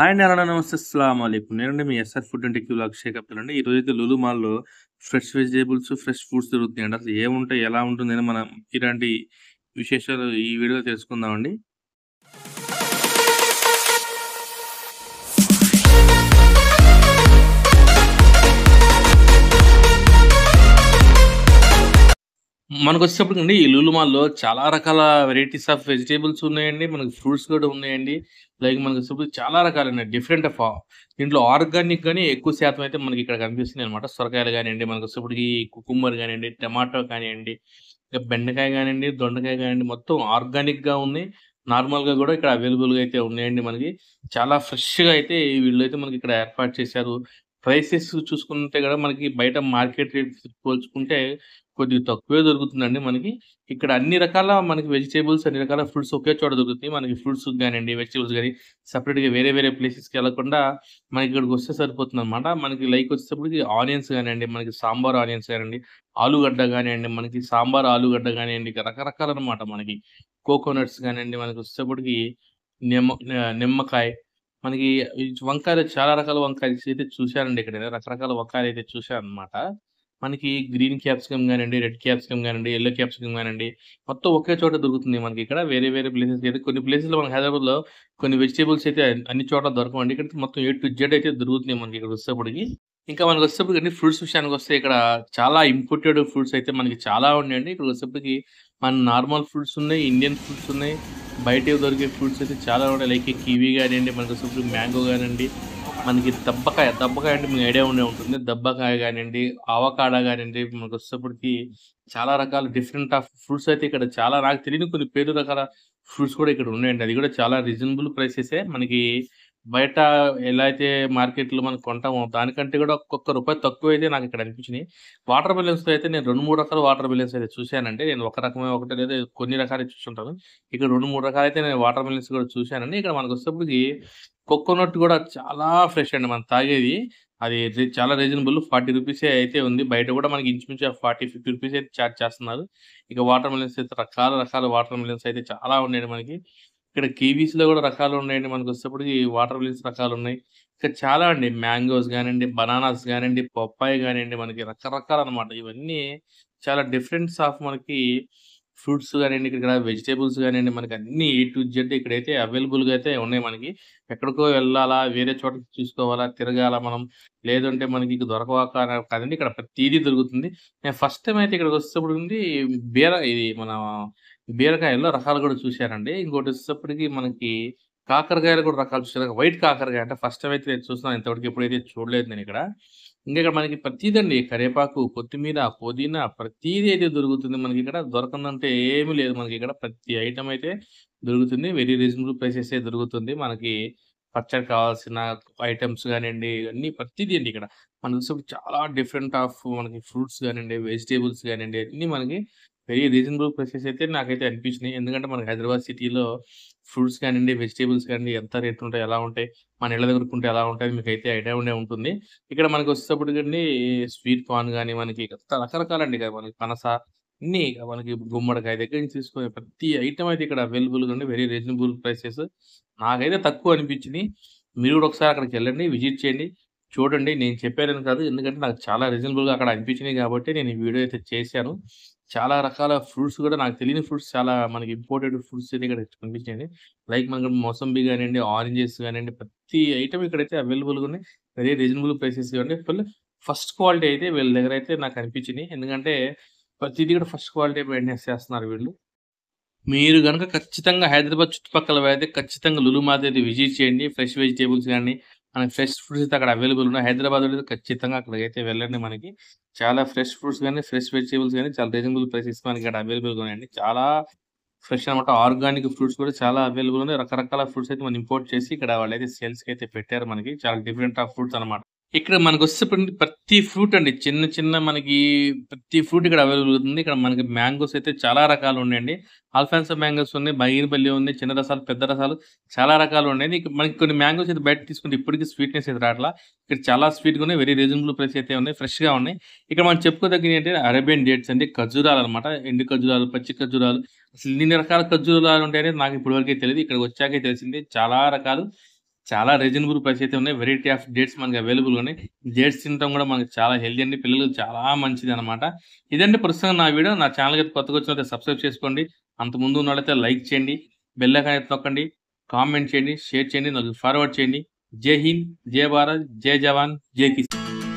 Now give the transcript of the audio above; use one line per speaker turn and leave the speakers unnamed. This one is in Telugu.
హాయ్ అండి. హలో నమస్తే. అస్సలాము అలైకుం. నేనండి మీ S R food and tech vlog Shaik Abdul అండి. ఈరోజైతే లులు మాల్‌లో ఫ్రెష్ వెజిటబుల్స్, ఫ్రెష్ ఫ్రూట్స్ దొరుకుతాయండి. అసలు ఏముంటాయి? ఎలా ఉంటుందని మనం ఇలాంటి విశేషాలు ఈ వీడియోలో తెలుసుకుందామండి. మనకొచ్చేటప్పటికండి ఈ లులు మాల్‌లో చాలా రకాల వెరైటీస్ ఆఫ్ వెజిటబుల్స్ ఉన్నాయండి. మనకి ఫ్రూట్స్ కూడా ఉన్నాయండి. లైక్ మనకొచ్చేటప్పటికి చాలా రకాలున్నాయి. డిఫరెంట్ ఆఫ్ దీంట్లో ఆర్గానిక్ గాని ఎక్కువ శాతం అయితే మనకి ఇక్కడ కనిపిస్తున్నాయన్నమాట. సొరకాయలు గానియండి, మనకొచ్చేటప్పటికి కుకుంబర్ గానియండి, టమాటో కానియండి, ఇక బెండకాయ గానియండి, దొండకాయ గానియండి మొత్తం ఆర్గానిక్‌గా ఉన్నాయి. నార్మల్‌గా గూడా ఇక్కడ అవైలబుల్‌గా అయితే ఉన్నాయండి మనకి. చాలా ఫ్రెష్‌గా అయితే వీళ్ళైతే మనకిక్కడ ఏర్పాటు చేశారు. ప్రైసెస్ చూసుకుంటే గూడా మనకి బయట మార్కెట్ రేట్స్ పోల్చుకుంటే కొద్దిగా తక్కువే దొరుకుతుందండి మనకి. ఇక్కడ అన్ని రకాల మనకి వెజిటబుల్స్, అన్ని రకాల ఫ్రూట్స్ ఒకే చోట దొరుకుతాయి. మనకి ఫ్రూట్స్ గానియండి, వెజిటబుల్స్ గాని సెపరేట్‌గా వేరే వేరే ప్లేసెస్‌కి ఎళ్ళకుండా మనకిక్కడికొస్తే సరిపోతుందనమాట. మనకి లైక్ వచ్చేటప్పటికి ఆనియన్స్ గానియండి, మనకి సాంబార్ ఆనియన్స్ గానియండి, ఆలుగడ్డ గానియండి, మనకి సాంబార్ ఆలుగడ్డ గానియండి, ఇక రకరకాలనమాట మనకి. కోకోనట్స్ గానియండి, మనకొచ్చేటప్పటికి నిమ్మకాయ, మనకి ఈ వంకాయలు చాలా రకాల వంకాయలు అయితే చూశానండి ఇక్కడ. రకరకాల వంకాయలైతే చూశాననమాట. మనకి గ్రీన్ క్యాప్సికమ్ గానియండి, రెడ్ క్యాప్సికమ్ గానియండి, యెల్లో క్యాప్సికమ్ గానియండి, మొత్తం ఒకే చోట దొరుకుతుంది మనకిక్కడ. వేరే వేరే ప్లేసెస్‌కి అయితే కొన్ని ప్లేసెస్‌లో మన హైదరాబాద్‌లో కొన్ని వెజిటబుల్స్ అయితే అన్ని చోట్ల దొరకవండి. ఇక్కడ మొత్తం ఏ టు జెడ్ అయితే దొరుకుతున్నాయి మనకి ఇక్కడికొచ్చేటప్పటికి. ఇంకా మనకొచ్చేటప్పటికండి ఫ్రూట్స్ విషయానికొస్తే ఇక్కడ చాలా ఇంపోర్టెడ్ ఫ్రూట్స్ అయితే మనకి చాలా ఉన్నాయండి. ఇక్కడికొచ్చేటప్పటికి మన నార్మల్ ఫ్రూట్స్ ఉన్నాయి, ఇండియన్ ఫ్రూట్స్ ఉన్నాయి. బయట దొరికే ఫ్రూట్స్ అయితే చాలా ఉన్నాయి. లైక్ కివి గానియండి, మనకొచ్చేటప్పటికి మ్యాంగో గానియండి, మనకి దబ్బకాయ, దబ్బకాయ అంటే మీకు ఐడియా ఉండే ఉంటుంది. దబ్బకాయ గానియండి, అవకాడో గానియండి, మనకొచ్చేటప్పటికి చాలా రకాల డిఫరెంట్ ఆఫ్ ఫ్రూట్స్ అయితే ఇక్కడ చాలా నాకు తెలియని కొన్ని పేరు రకాల ఫ్రూట్స్ కూడా ఇక్కడ ఉన్నాయండి. అది కూడా చాలా రీజనబుల్ ప్రైసెసే. మనకి బయట ఎలా అయితే మార్కెట్‌లో మనం కొంటామో దానికంటే కూడా ఒక్కొక్క రూపాయి తక్కువైతే నాకిక్కడ అనిపించినియి. వాటర్ మిలన్స్‌లో అయితే నేను 2, 3 రకాల వాటర్ మిలన్స్ అయితే చూసానండి. నేను ఒక రకమే ఒకటే లేదు కొన్ని రకాలే చూసుంటాను. ఇక్కడ 2, 3 రకాలైతే నేను వాటర్ మిలన్స్ కూడా చూసానండి. ఇక్కడ మనకొచ్చేటప్పటికి కోకోనట్ గూడా చాలా ఫ్రెష్ అండి. మనం తాగేది. అది చాలా రీజనబుల్. రూ. 40 అయితే ఉంది. బయట గూడా మనకి ఇంచుమించు 40, 50 రూపీస్ అయితే చార్జ్ చేస్తున్నారు. ఇక వాటర్ మిలన్స్ అయితే రకాల రకాల వాటర్ మిలన్స్ అయితే చాలా ఉన్నాయండి మనకి. ఇక్కడ కివీస్‌లో గూడా రకాలున్నాయండి. మనకొచ్చేటప్పటికి వాటర్ మిలన్స్ రకాలున్నాయి. ఇంకా చాలా అండి. మ్యాంగోస్ గానియండి, బనానాస్ గానియండి, పప్పాయ గానియండి, మనకి రకరకాలనమాట. ఇవన్నీ చాలా డిఫరెన్స్ ఆఫ్ మనకి ఫ్రూట్స్ గానియండి, ఇక్కడ వెజిటబుల్స్ గానియండి, మనకన్నీ ఏ టు జెడ్ ఇక్కడైతే అవైలబుల్‌గా అయితే ఉన్నాయి మనకి. ఎక్కడికో వెళ్ళాలా, వేరే చోట చూసుకోవాలా, తిరగాలా మనం, లేదంటే మనకి ఇక దొరకవా కాదండి. ఇక్కడ ప్రతీదీ దొరుకుతుంది. నేను ఫస్ట్ టైమ్ అయితే ఇక్కడికొచ్చేటప్పటికి ఇది మన బీరకాయల్లో రకాలు గూడా చూశానండి. ఇంకోటొచ్చేటప్పటికి మనకి కాకరకాయలు కూడా రకాలు చూసాను. వైట్ కాకరకాయ అంటే ఫస్ట్ టైమ్ అయితే నేను చూస్తున్నాను. ఇంతవరకు ఎప్పుడైతే చూడలేదు నేనిక్కడ. ఇంకా ఇక్కడ మనకి ప్రతీదండి కరివేపాకు, కొత్తిమీర, పుదీనా ప్రతీది అయితే దొరుకుతుంది మనకిక్కడ. దొరకనంటే ఏమీ లేదు మనకిక్కడ. ప్రతి ఐటెమ్ అయితే దొరుకుతుంది. వెరీ రీజనబుల్ ప్రైసెసే దొరుకుతుంది. మనకి పచ్చడికి కావాల్సిన ఐటెమ్స్ గానియండి, అన్నీ ప్రతీది అండి ఇక్కడ. మనకు చూసేప్పుడు చాలా డిఫరెంట్ ఆఫ్ మనకి ఫ్రూట్స్ గానియండి, వెజిటబుల్స్ గానియండి, అన్నీ మనకి వెరీ రీజనబుల్ ప్రైసెస్ అయితే నాకైతే అనిపించినియి. ఎందుకంటే మనకి హైదరాబాద్ సిటీలో ఫ్రూట్స్ కానియండి, వెజిటబుల్స్ కానియండి ఎంత రేట్ ఉంటాయి, ఎలా ఉంటాయి, మన ఇళ్ళ దగ్గర కొంటే ఎలా ఉంటాయి మీకైతే ఐడియా ఉండే ఉంటుంది. ఇక్కడ మనకొచ్చేటప్పటికండి స్వీట్ కార్న్ గాని, మనకి రకరకాలండి. ఇక మనకి పనస అన్నీ ఇక మనకి గుమ్మడికాయ దగ్గర నుంచి తీసుకొని ప్రతి ఐటెమ్ అయితే ఇక్కడ అవైలబుల్‌గా ఉంది. Very reasonable prices. నాకైతే తక్కువ అనిపించినియి. మీరు కూడా ఒకసారి అక్కడికెళ్ళండి. విజిట్ చేయండి. చూడండి. నేను చెప్పానని కాదు. ఎందుకంటే నాకు చాలా రీజనబుల్‌గా అక్కడ అనిపించినియి కాబట్టి నేను ఈ వీడియో అయితే చేశాను. చాలా రకాల ఫ్రూట్స్ కూడా నాకు తెలియని ఫ్రూట్స్ చాలా మనకి ఇంపోర్టెడ్ ఫ్రూట్స్ అయితే ఇక్కడ కనిపించినియండి. లైక్ మనకి మోసంబి గానియండి, ఆరెంజెస్ గానియండి, ప్రతి ఐటెమ్ ఇక్కడైతే అవైలబుల్‌గా ఉన్నాయి. వెరీ రీజనబుల్ ప్రైసెస్ ఇవ్వండి. ఫస్ట్ క్వాలిటీ అయితే వీళ్ళ దగ్గరైతే నాకు అనిపించినియి. ఎందుకంటే ప్రతీది కూడా ఫస్ట్ క్వాలిటీ మెయింటెనెన్స్ చేస్తున్నారు వీళ్ళు. మీరు గనక ఖచ్చితంగా హైదరాబాద్ చుట్టుపక్కల అయితే ఖచ్చితంగా లులు మాల్ అయితే విజిట్ చేయండి. ఫ్రెష్ వెజిటబుల్స్ గాని, మనకి ఫ్రెష్ ఫ్రూట్స్ అయితే అక్కడ అవైలబుల్ ఉన్నాయి. హైదరాబాద్‌లో అయితే ఖచ్చితంగా అక్కడికైతే వెళ్ళండి మనకి. చాలా ఫ్రెష్ ఫ్రూట్స్ గాని, ఫ్రెష్ వెజిటబుల్స్ గాని చాలా రీజనబుల్ ప్రైసెస్ మనకి ఇక్కడ అవైలబుల్‌గా ఉన్నాయండి. చాలా ఫ్రెష్ అనమాట. ఆర్గానిక్ ఫ్రూట్స్ కూడా చాలా అవైలబుల్ ఉన్నాయి. రకరకాల ఫ్రూట్స్ అయితే మనం ఇంపోర్ట్ చేసి ఇక్కడ వాళ్ళైతే సేల్స్‌కైతే పెట్టారు మనకి. చాలా డిఫరెంట్ ఆఫ్ ఫ్రూట్స్ అనమాట. ఇక్కడ మనకొచ్చేటప్పటికి ప్రతి ఫ్రూట్ అండి. చిన్న చిన్న మనకి ప్రతి ఫ్రూట్ ఇక్కడ అవైలబుల్ ఉంది. ఇక్కడ మనకి మ్యాంగోస్ అయితే చాలా రకాలు ఉన్నాయండి. ఆల్ఫాన్సో మ్యాంగోస్ ఉన్నాయి, బైర్‌బల్లి ఉంది, చిన్న రసాలు, పెద్ద రసాలు చాలా రకాలు ఉన్నాయి. మనకి కొన్ని మ్యాంగోస్ అయితే బయట తీసుకుంటే ఇప్పటికి స్వీట్‌నెస్ అయితే రాట్లా. ఇక్కడ చాలా స్వీట్‌గా ఉన్నాయి. వెరీ రీజనబుల్ ప్రైస్ అయితే ఉన్నాయి. ఫ్రెష్‌గా ఉన్నాయి. ఇక్కడ మనం చెప్పుకోదగినవి ఏంటంటే అరేబియన్ డేట్స్ అండి. ఖర్జూరాలనమాట. ఎండు ఖర్జూరాలు, పచ్చి ఖర్జూరాలు అసలు ఇన్ని రకాల ఖర్జూరాలు ఉంటాయనేది నాకు ఇప్పటి వరకే తెలీదు. ఇక్కడికి వచ్చాకే తెలిసింది. చాలా రకాలు. చాలా రీజనబుల్ ప్రైస్ అయితే ఉన్నాయి. వెరైటీ ఆఫ్ డేట్స్ మనకి అవైలబుల్‌గా ఉన్నాయి. డేట్స్ తినటం కూడా మనకి చాలా హెల్తీ అండి. పిల్లలకి చాలా మంచిదనమాట. ఇదండి ప్రస్తుతం నా వీడియో. నా ఛానల్‌కి అయితే కొత్తగా వచ్చినట్లయితే సబ్స్క్రైబ్ చేసుకోండి. అంతకుముందు ఉన్నోళ్ళైతే లైక్ చేయండి. బెల్ ఐకాన్ అయితే నొక్కండి. కామెంట్ చేయండి, షేర్ చేయండి, నాకు ఫార్వర్డ్ చేయండి. జై హింద్, జై భారత్, జై జవాన్, జై కిసాన్.